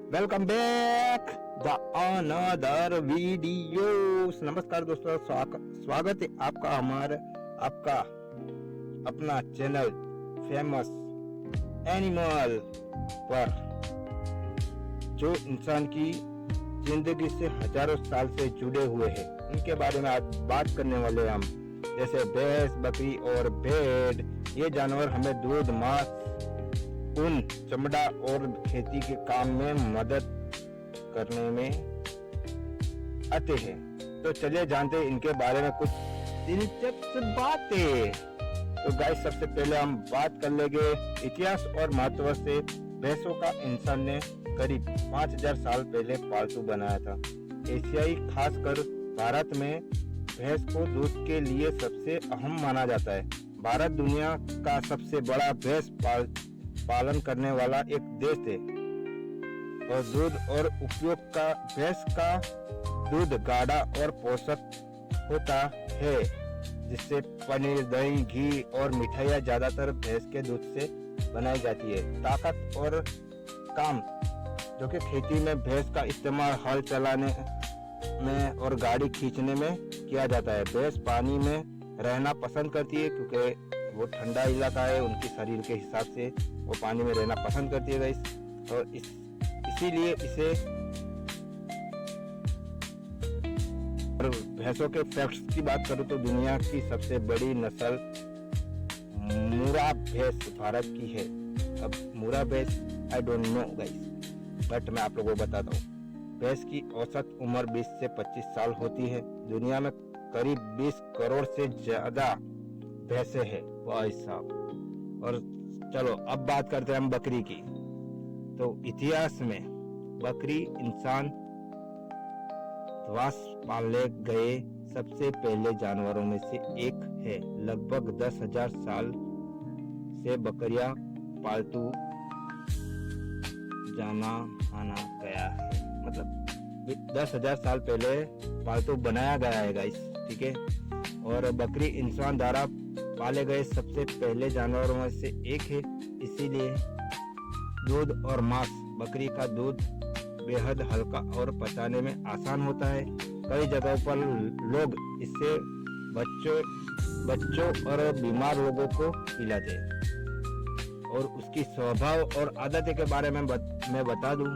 Welcome back the another videos. नमस्कार दोस्तों, स्वागत है आपका अपना चैनल फेमस एनिमल पर, जो इंसान की जिंदगी से हजारों साल से जुड़े हुए हैं। उनके बारे में आज बात करने वाले हम। जैसे भैंस, बकरी और भेड़, ये जानवर हमें दूध, मांस, ऊन, चमड़ा और खेती के काम में मदद करने में आते हैं। तो चलिए जानते हैं इनके बारे में कुछ दिलचस्प बातें। तो गाइस, सबसे पहले हम बात कर लेंगे इतिहास और महत्व से। भैंसों का इंसान ने करीब 5000 साल पहले पालतू बनाया था। एशियाई, खासकर भारत में भैंस को दूध के लिए सबसे अहम माना जाता है। भारत दुनिया का सबसे बड़ा भैंस पालन करने वाला एक देश है और दूध और उपयोग का भैंस का दूध गाढ़ा और पोषक होता है, जिससे पनीर, दही, घी और मिठाइयाँ ज्यादातर भैंस के दूध से बनाई जाती है। ताकत और काम, जो कि खेती में भैंस का इस्तेमाल हल चलाने में और गाड़ी खींचने में किया जाता है। भैंस पानी में रहना पसंद करती है क्योंकि वो ठंडा इलाका है, उनके शरीर के हिसाब से वो पानी में रहना पसंद करती है गाइस। और इसीलिए इसे और भैंसों के फैक्ट्स की बात करूं तो दुनिया की सबसे बड़ी नस्ल मुर्रा भैंस भारत की है। अब मुर्रा भैंस I don't know guys, but मैं आप लोगों को बताता हूँ। भैंस की औसत उम्र 20 से 25 साल होती है। दुनिया में करीब 20 करोड़ से ज्यादा भैंसे हैं भाई साहब। और चलो अब बात करते हैं हम बकरी की। तो इतिहास में बकरी इंसान द्वारा पाले गए सबसे पहले जानवरों में से एक है। लगभग 10,000 साल से बकरियां पालतू माना गया है। मतलब 10,000 साल पहले पालतू बनाया गया है गाइस, ठीक है। और बकरी इंसान द्वारा पाले गए सबसे पहले जानवरों में से एक है। इसीलिए दूध और मांस, बकरी का दूध बेहद हल्का और पचाने में आसान होता है। कई जगहों पर लोग इससे बच्चों और बीमार लोगों को पिलाते हैं। और उसकी स्वभाव और आदतें के बारे में मैं बता दूं,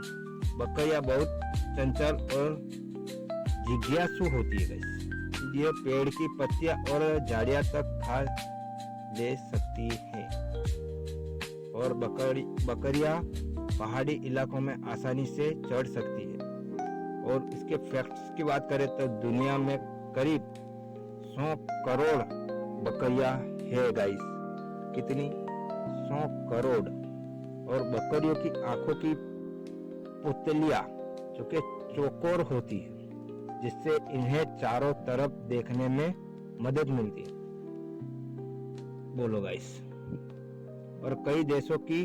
बकरियां बहुत चंचल और जिज्ञासु होती है। ये पेड़ की पत्तियां और झाड़ियां तक खा ले सकती है। और बकरियां पहाड़ी इलाकों में आसानी से चढ़ सकती है। और इसके फैक्ट्स की बात करें तो दुनिया में करीब 100 करोड़ बकरियां है गाइस। कितनी? 100 करोड़। और बकरियों की आंखों की पुतलियां जो कि चौकोर होती है, जिससे इन्हें चारों तरफ देखने में मदद मिलती है। बोलो गाइस। और कई देशों की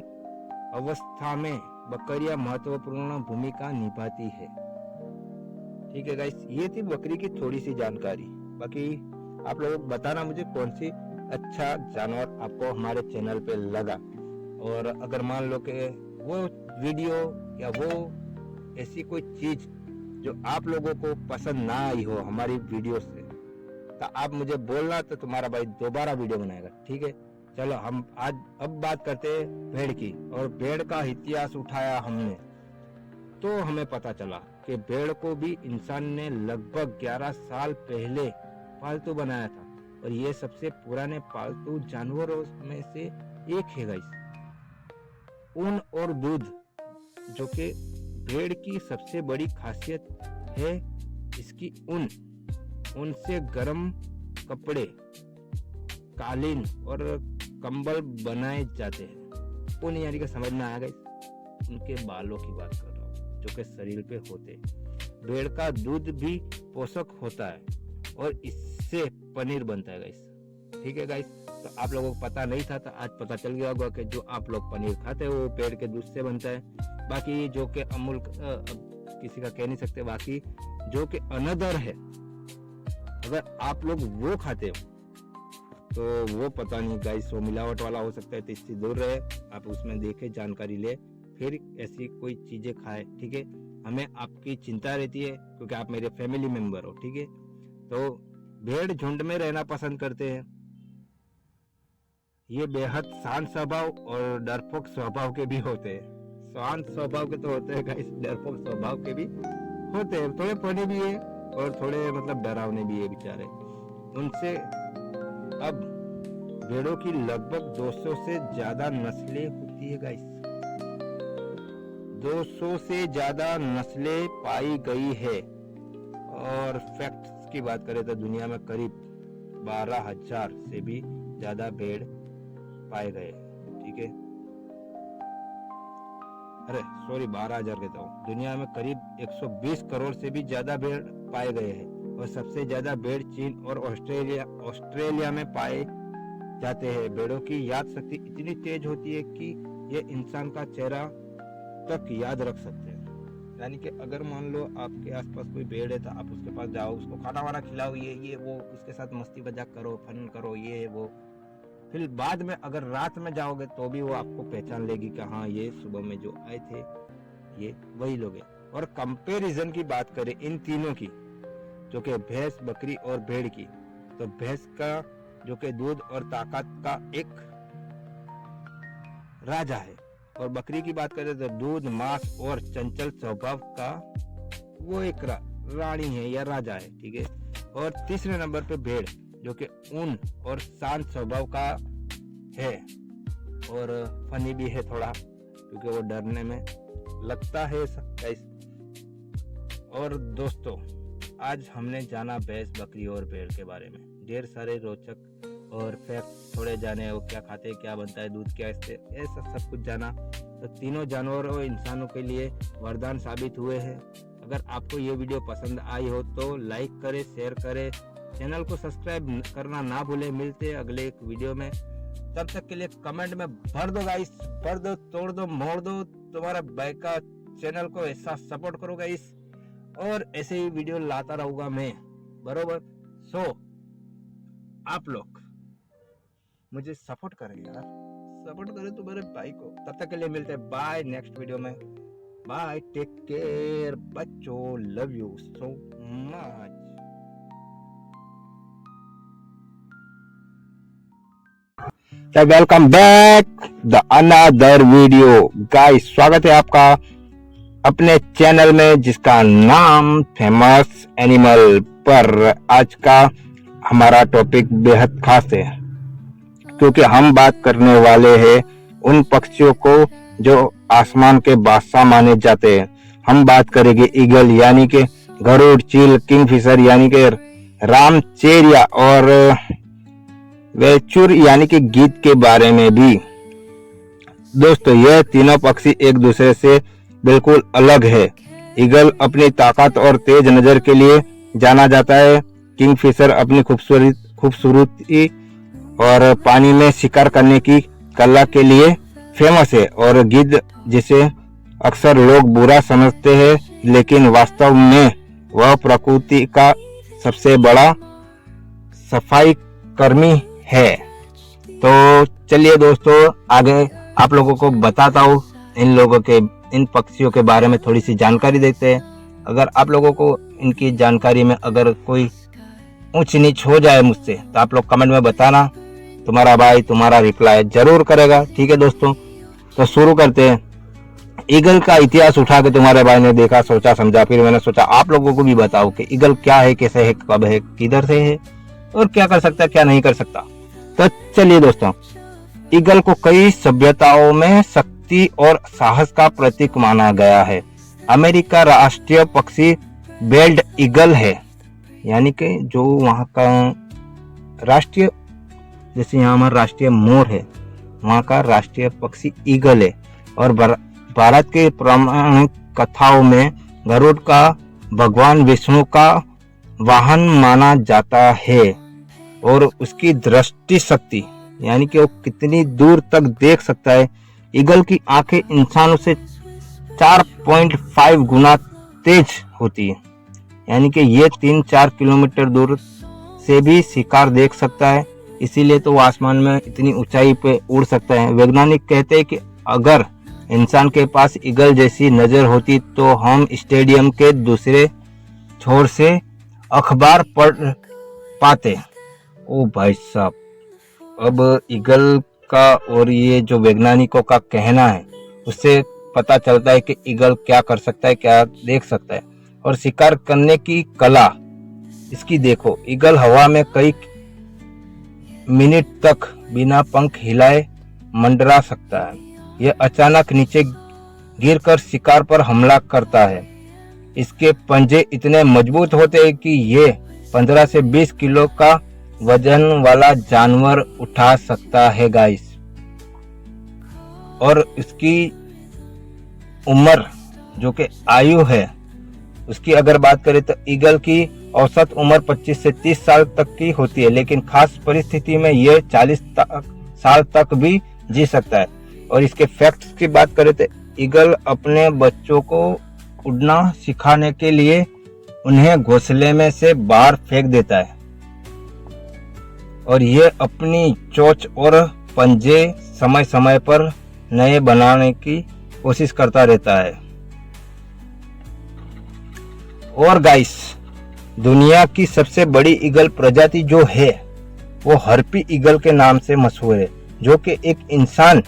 अवस्था में बकरियां महत्वपूर्ण भूमिका निभाती है। ठीक है गाइस, ये थी बकरी की थोड़ी सी जानकारी। बाकी आप लोग बताना मुझे कौन सी अच्छा जानवर आपको हमारे चैनल पे लगा। और अगर मान लो कि वो वीडियो या वो ऐसी कोई चीज जो आप लोगों को पसंद ना आई हो हमारी वीडियो से, तो आप मुझे बोलना, तो तुम्हारा भाई दोबारा वीडियो बनाएगा, ठीक है। चलो हम अब बात करते हैं भेड़ की। और भेड़ का इतिहास उठाया हमने तो हमें पता चला कि भेड़ को भी इंसान ने लगभग 11 साल पहले पालतू बनाया था। और ये सबसे पुराने पालतू जानवरों में से एक है गाइस। ऊन और दूध, जो कि भेड़ की सबसे बड़ी खासियत है, इसकी ऊन से गर्म कपड़े, कालीन और कंबल बनाए जाते हैं। ऊन यानी कि समझ में आया गाइस, उनके बालों की बात कर रहा हूँ जो कि शरीर पे होते हैं। भेड़ का दूध भी पोषक होता है और इससे पनीर बनता है गाइस, ठीक है गाइस। तो आप लोगों को पता नहीं था, तो आज पता चल गया होगा कि जो आप लोग पनीर खाते हो वो पेड़ के दूध से बनता है। बाकी जो कि अमूल किसी का कह नहीं सकते, बाकी जो कि अनदर है, अगर आप लोग वो खाते हो तो वो पता नहीं गाइस, वो मिलावट वाला हो सकता है, तो इससे दूर रहे। आप उसमें देखे, जानकारी ले, फिर ऐसी कोई चीजें खाए, ठीक है। हमें आपकी चिंता रहती है क्योंकि आप मेरे फैमिली मेंबर हो, ठीक है। तो भेड़ झुंड में रहना पसंद करते हैं। ये बेहद शांत स्वभाव और डरपोक स्वभाव के भी होते हैं। शांत स्वभाव के तो होते हैं गाइस, डरपोक स्वभाव के भी होते हैं। थोड़े फनी भी है और थोड़े मतलब डरावने भी है बेचारे। उनसे अब भेड़ों की लगभग 200 से ज्यादा नस्लें होती है गाइस। 200 से ज्यादा नस्लें पाई गई है। और फैक्ट्स की बात करें तो दुनिया में करीब 12,000 से भी ज्यादा भेड़ पाए गए, ठीक है। अरे सॉरी, 12,000 कहता हूँ। दुनिया में करीब 120 करोड़ से भी ज्यादा भेड़ पाए गए हैं और सबसे ज्यादा भेड़ चीन और ऑस्ट्रेलिया में पाए जाते हैं। भेड़ों की याद शक्ति इतनी तेज होती है कि ये इंसान का चेहरा तक याद रख सकते हैं। यानी कि अगर मान लो आपके आसपास कोई भेड़ है तो आप उसके पास जाओ, उसको खाना वाना खिलाओ, ये वो, उसके साथ मस्ती मजाक करो, फन करो, ये वो। फिर बाद में अगर रात में जाओगे तो भी वो आपको पहचान लेगी कि हाँ ये सुबह में जो आए थे ये वही लोग हैं। और कंपैरिजन की बात करें इन तीनों की, जो कि भैंस, बकरी और भेड़ की, तो भैंस का जो कि दूध और ताकत का एक राजा है, और बकरी की बात करें तो दूध, मांस और चंचल स्वभाव का वो एक रानी है या राजा है, ठीक है। और तीसरे नंबर पे भेड़, जो कि ऊन और शांत स्वभाव का है और फनी भी है थोड़ा, क्योंकि वो डरने में लगता है और दोस्तों, आज हमने जाना भैंस, बकरी और भेड़ के बारे में। ढेर सारे रोचक और फैक्ट थोड़े जाने, वो क्या खाते हैं, क्या बनता है, दूध क्या इससे, ऐसा सब कुछ जाना। तो तीनों जानवरों और इंसानों के लिए वरदान साबित हुए हैं। अगर आपको ये वीडियो पसंद आई हो तो लाइक करें, शेयर करें, चैनल को सब्सक्राइब करना ना भूले। मिलते हैं अगले एक वीडियो में, तब तक के लिए कमेंट में भर दो गाइस, भर दो, तोड़ दो, मोड़ दो, तुम्हारा भाई का चैनल को ऐसा सपोर्ट करो गाइस, और ऐसे ही वीडियो लाता रहूंगा मैं, बरोबर। सो आप लोग मुझे सपोर्ट करें यार, सपोर्ट करें तुम्हारे भाई को। तब तक के लिए मिलते हैं, बाय नेक्स्ट वीडियो में। बाय, टेक केयर बच्चों, love you so much. Welcome back the another video guys. स्वागत है आपका अपने चैनल में जिसका नाम फेमस एनिमल पर। आज का हमारा टॉपिक बेहद खास है, क्योंकि हम बात करने वाले हैं उन पक्षियों को जो आसमान के बादशाह माने जाते हैं। हम बात करेंगे ईगल यानी कि गरुड़, चील, किंगफिशर यानी कि रामचेरिया और वेचुर यानी कि गीत के बारे में भी। दोस्तों, यह तीनों पक्षी एक दूसरे से बिल्कुल अलग है। ईगल अपनी ताकत और तेज नजर के लिए जाना जाता है। किंगफिशर अपनी खूबसूरती और पानी में शिकार करने की कला के लिए फेमस है। और गिद्ध, जिसे अक्सर लोग बुरा समझते हैं, लेकिन वास्तव में वह प्रकृति का सबसे बड़ा सफाई कर्मी है। तो चलिए दोस्तों, आगे आप लोगों को बताता हूँ इन पक्षियों के बारे में थोड़ी सी जानकारी देते हैं। अगर आप लोगों को इनकी जानकारी में अगर कोई ऊंच नीच हो जाए मुझसे तो आप लोग कमेंट में बताना, तुम्हारा भाई तुम्हारा रिप्लाई जरूर करेगा, ठीक है दोस्तों। तो शुरू करते हैं। ईगल का इतिहास उठा के तुम्हारे भाई ने देखा, सोचा, समझा, फिर मैंने सोचा आप लोगों को भी बताओ कि ईगल क्या है, कैसे है, कब है, किधर से है और क्या कर सकता है, क्या नहीं कर सकता। तो चलिए दोस्तों, ईगल को कई सभ्यताओं में शक्ति और साहस का प्रतीक माना गया है। अमेरिका राष्ट्रीय पक्षी बेल्ड ईगल है, यानी कि जो वहाँ का राष्ट्रीय, जैसे यहाँ हमारा राष्ट्रीय मोर है, वहाँ का राष्ट्रीय पक्षी ईगल है। और भारत के पौराणिक कथाओं में गरुड़ का भगवान विष्णु का वाहन माना जाता है। और उसकी दृष्टि शक्ति, यानी कि वो कितनी दूर तक देख सकता है। ईगल की आंखें इंसानों से 4.5 गुना तेज होती है, यानी कि ये 3-4 किलोमीटर दूर से भी शिकार देख सकता है। इसीलिए तो वो आसमान में इतनी ऊंचाई पे उड़ सकता है। वैज्ञानिक कहते हैं कि अगर इंसान के पास ईगल जैसी नजर होती तो हम स्टेडियम के दूसरे छोर से अखबार पढ़ पाते। ओ भाई साहब, अब ईगल का और ये जो वैज्ञानिकों का कहना है उससे पता चलता है कि ईगल क्या कर सकता है, क्या देख सकता है। और शिकार करने की कला इसकी देखो, ईगल हवा में कई मिनट तक बिना पंख हिलाए मंडरा सकता है। यह अचानक नीचे गिरकर शिकार पर हमला करता है। इसके पंजे इतने मजबूत होते हैं कि ये 15 से 20 किलो का वजन वाला जानवर उठा सकता है गाइस। और इसकी उम्र जो कि आयु है उसकी अगर बात करें तो ईगल की औसत उम्र 25 से 30 साल तक की होती है, लेकिन खास परिस्थिति में यह 40 साल तक भी जी सकता है। और इसके फैक्ट्स की बात करें तो ईगल अपने बच्चों को उड़ना सिखाने के लिए उन्हें घोंसले में से बाहर फेंक देता है और ये अपनी चोंच और पंजे समय समय पर नए बनाने की कोशिश करता रहता है। और गाइस, दुनिया की सबसे बड़ी ईगल प्रजाति जो है वो हर्पी ईगल के नाम से मशहूर है, जो कि एक इंसान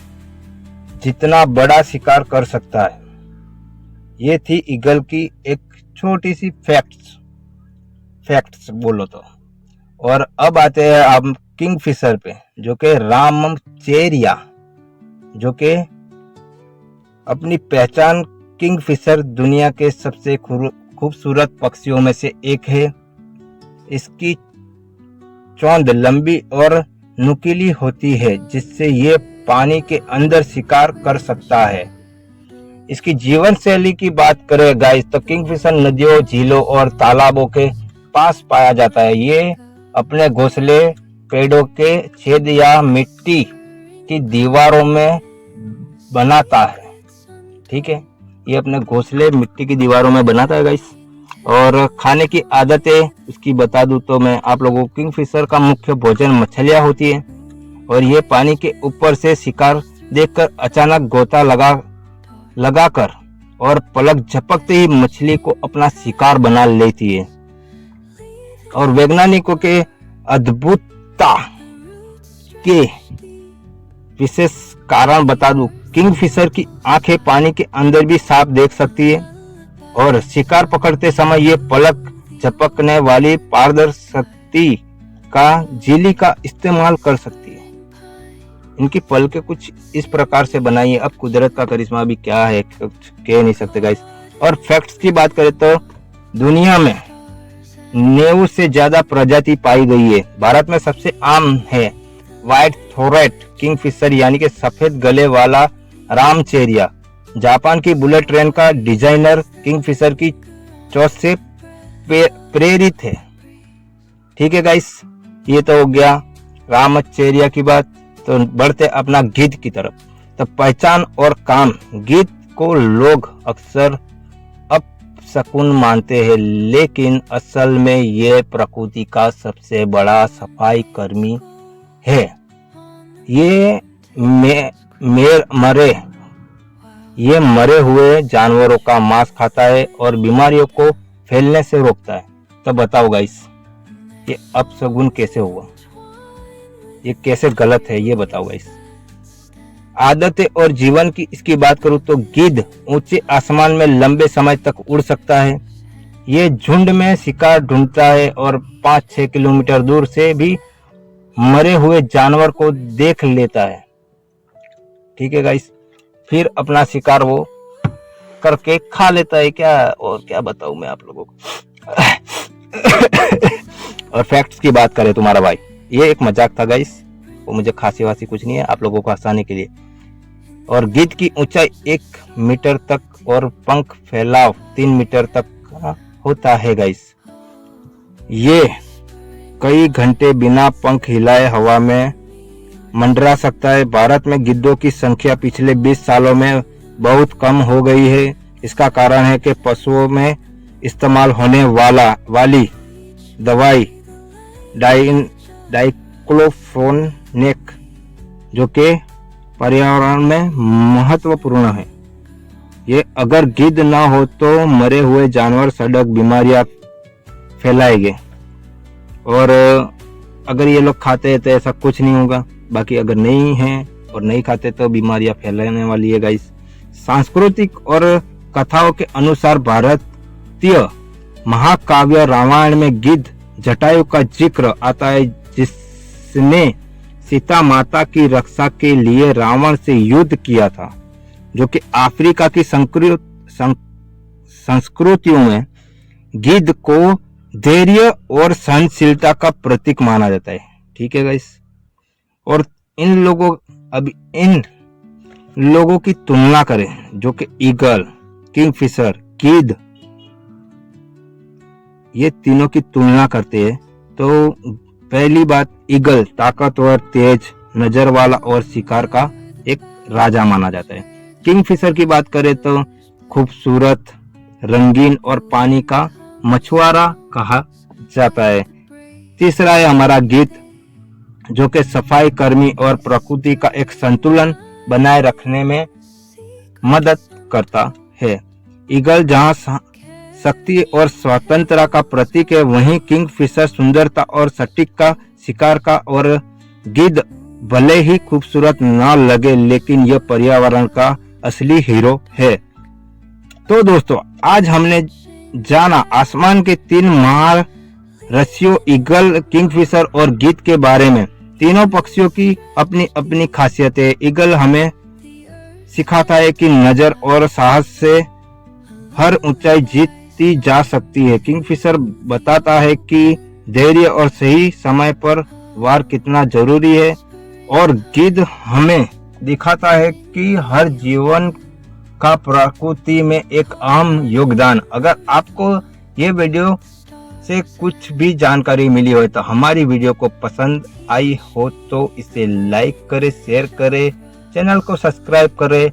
जितना बड़ा शिकार कर सकता है। ये थी ईगल की एक छोटी सी फैक्ट्स बोलो तो। और अब आते हैं आप किंगफिशर पे, जो कि रामचेरिया, जो कि अपनी पहचान किंगफिशर दुनिया के सबसे खूबसूरत पक्षियों में से एक है। इसकी चोंच लंबी और नुकीली होती है जिससे ये पानी के अंदर शिकार कर सकता है। इसकी जीवन शैली की बात करें गाइस तो किंगफिशर नदियों, झीलों और तालाबों के पास पाया जाता है। ये अपने घोंसले पेड़ों के छेद या मिट्टी की दीवारों में बनाता है। ठीक है, ये अपने घोंसले मिट्टी की दीवारों में बनाता है गाइस। और खाने की आदतें उसकी बता दूं तो मैं आप लोगों को, किंगफिशर का मुख्य भोजन मछलियां होती है और ये पानी के ऊपर से शिकार देखकर अचानक गोता लगाकर और पलक झपकते ही मछली को अपना शिकार बना लेती है। और वैज्ञानिकों के अद्भुतता के विशेष कारण बता दूं, किंगफिशर की आंखें पानी के अंदर भी साफ देख सकती है और शिकार पकड़ते समय ये पलक झपकने वाली पारदर्शी का झिल्ली का इस्तेमाल कर सकती है। इनकी पलकें कुछ इस प्रकार से बनाई है। अब कुदरत का करिश्मा भी क्या है कुछ कह नहीं सकते गाइस। और फैक्ट्स की बात करें तो दुनिया में 90 से ज्यादा प्रजाति पाई गई है। भारत में सबसे आम है व्हाइट थ्रोट किंगफिशर यानी कि सफेद गले वाला रामचेरिया। जापान की बुलेट ट्रेन का डिजाइनर किंगफिशर की चोंच से प्रेरित है। ठीक है गाइस, ये तो हो गया रामचेरिया की बात। तो बढ़ते अपना गिद्ध की तरफ। तो पहचान और काम, गिद्ध को लोग अक्सर अपशकुन मानते हैं, लेकिन असल में ये प्रकृति का सबसे बड़ा सफाई कर्मी है। ये मरे हुए जानवरों का मांस खाता है और बीमारियों को फैलने से रोकता है। तो बताओ गाइस, ये अपशगुन कैसे हुआ, ये कैसे गलत है, ये बताओ गाइस। आदतें और जीवन की इसकी बात करूं तो गिद्ध ऊंचे आसमान में लंबे समय तक उड़ सकता है। ये झुंड में शिकार ढूंढता है और 5-6 किलोमीटर दूर से भी मरे हुए जानवर को देख लेता है। ठीक है गाइस, फिर अपना शिकार वो करके खा लेता है। क्या और क्या बताऊं मैं आप लोगों को। और फैक्ट्स की बात करें तुम्हारा भाई, ये एक मजाक था गाइस, वो मुझे खांसी वासी कुछ नहीं है, आप लोगों को हंसाने के लिए। और गिद्ध की ऊंचाई 1 मीटर तक और पंख फैलाव 3 मीटर तक का होता है गाइस। ये कई घंटे बिना पंख हिलाए हवा में मंडरा सकता है। भारत में गिद्धों की संख्या पिछले 20 सालों में बहुत कम हो गई है। इसका कारण है कि पशुओं में इस्तेमाल होने वाली दवाई डाइक्लोफेनेक, जो कि पर्यावरण में महत्वपूर्ण है। ये अगर गिद्ध ना हो तो मरे हुए जानवर सड़क बीमारियां फैलाएंगे, और अगर ये लोग खाते हैं तो ऐसा कुछ नहीं होगा। बाकी अगर नहीं है और नहीं खाते तो बीमारियां फैलाने वाली है गाइस। सांस्कृतिक और कथाओं के अनुसार भारतीय महाकाव्य रामायण में गिद्ध जटायु का जिक्र आता है, जिसने सीता माता की रक्षा के लिए रावण से युद्ध किया था, जो कि अफ्रीका की संस्कृतियों में गिद्ध को धैर्य और सहनशीलता का प्रतीक माना जाता है। ठीक है गाइस। और इन लोगों की तुलना करें, जो कि ईगल, किंगफिशर, गिद्ध, ये तीनों की तुलना करते हैं, तो पहली बात, ईगल ताकतवर, तेज नजर वाला और शिकार का एक राजा माना जाता है। किंगफिशर की बात करें तो खूबसूरत, रंगीन और पानी का मछुआरा कहा जाता है। तीसरा है हमारा गिद्ध, जो कि सफाई कर्मी और प्रकृति का एक संतुलन बनाए रखने में मदद करता है। ईगल जहां शक्ति और स्वतंत्रता का प्रतीक है, वहीं किंगफिशर सुंदरता और सटीक का शिकार का, और गिद्ध भले ही खूबसूरत ना लगे लेकिन यह पर्यावरण का असली हीरो है। तो दोस्तों, आज हमने जाना आसमान के 3 महारथियों ईगल, किंगफिशर और गिद्ध के बारे में। तीनों पक्षियों की अपनी अपनी खासियत है। ईगल हमें सिखाता है कि नजर और साहस से हर ऊंचाई जीती जा सकती है। किंगफिशर बताता है कि धैर्य और सही समय पर वार कितना जरूरी है, और गिद्ध हमें दिखाता है कि हर जीवन का प्रकृति में एक अहम योगदान। अगर आपको ये वीडियो से कुछ भी जानकारी मिली हो तो हमारी वीडियो को पसंद आई हो तो इसे लाइक करें, शेयर करें, चैनल को सब्सक्राइब करें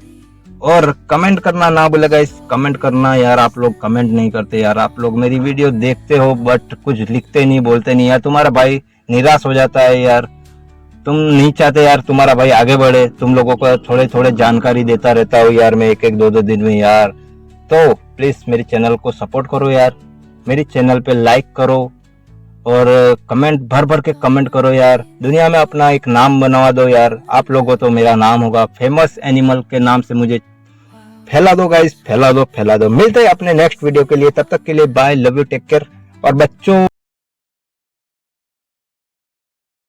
और कमेंट करना ना भूलेगा। इस कमेंट करना यार, आप लोग कमेंट नहीं करते यार। आप लोग मेरी वीडियो देखते हो बट कुछ लिखते नहीं, बोलते नहीं यार। तुम्हारा भाई निराश हो जाता है यार। तुम नहीं चाहते यार तुम्हारा भाई आगे बढ़े। तुम लोगों को थोड़े थोड़े जानकारी देता रहता हूँ यार मैं, एक एक दो दिन में यार। तो प्लीज मेरे चैनल को सपोर्ट करो यार। मेरे चैनल पे लाइक करो और कमेंट भर भर के कमेंट करो यार। दुनिया में अपना एक नाम बनवा दो यार। आप लोगों तो मेरा नाम होगा, फेमस एनिमल के नाम से मुझे फैला दो गाइस, फैला दो। मिलते हैं अपने नेक्स्ट वीडियो के लिए। तब तक के लिए bye, love you, take care. और बच्चों